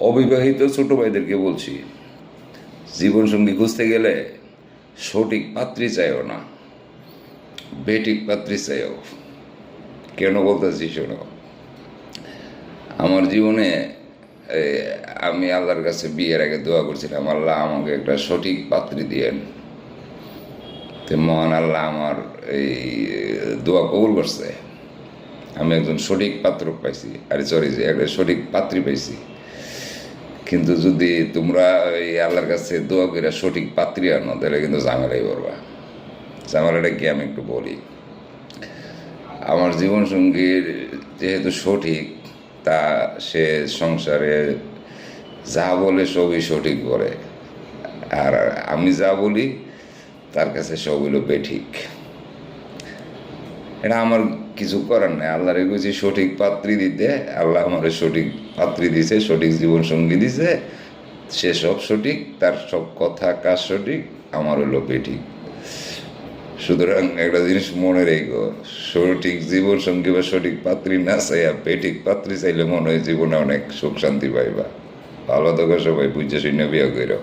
অবিবাহিত ছোট ভাইদেরকে বলছি, জীবনসঙ্গী খুঁজতে গেলে সঠিক পাত্রী চাইও না, বেঠিক পাত্রী চাইও। কেন বলতেছি শোনো। আমার জীবনে আমি আল্লাহর কাছে বিয়ের আগে দোয়া করছিলাম, আল্লাহ আমাকে একটা সঠিক পাত্রী দিয়েন। তো মহান আল্লাহ আমার এই দোয়া কবুল করছে। আমি একজন সঠিক পাত্র পাইছি, একটা সঠিক পাত্রী পাইছি। কিন্তু যদি তোমরা এই আল্লাহর কাছে দোয়া করে সঠিক পাত্রী আনো, তাহলে কিন্তু ঝামেলাই করবা। ঝামেলাটা কি আমি একটু বলি। আমার জীবনসঙ্গীর যেহেতু সঠিক, তা সে সংসারে যা বলে সবই সঠিক বলে, আর আমি যা বলি তার কাছে সব হইল বেঠিক। এটা আমার কিছু করার নেই। আল্লাহরে কইছি সঠিক পাত্রী দিতে, আল্লাহ আমার সঠিক পাত্রী দিছে, সঠিক জীবন সঙ্গী দিছে। সে সব সঠিক, তার সব কথা কাজ সঠিক, আমার হলো বেঠিক। সুতরাং একটা জিনিস মনে রেখো, সঠিক জীবন সঙ্গী বা সঠিক পাত্রী না চাইয়া বেঠিক পাত্রী চাইলে মনে হয় জীবনে অনেক সুখ শান্তি পাইবা। ভালো থাকো সবাই, বুঝে শুনে বিয়ে করো।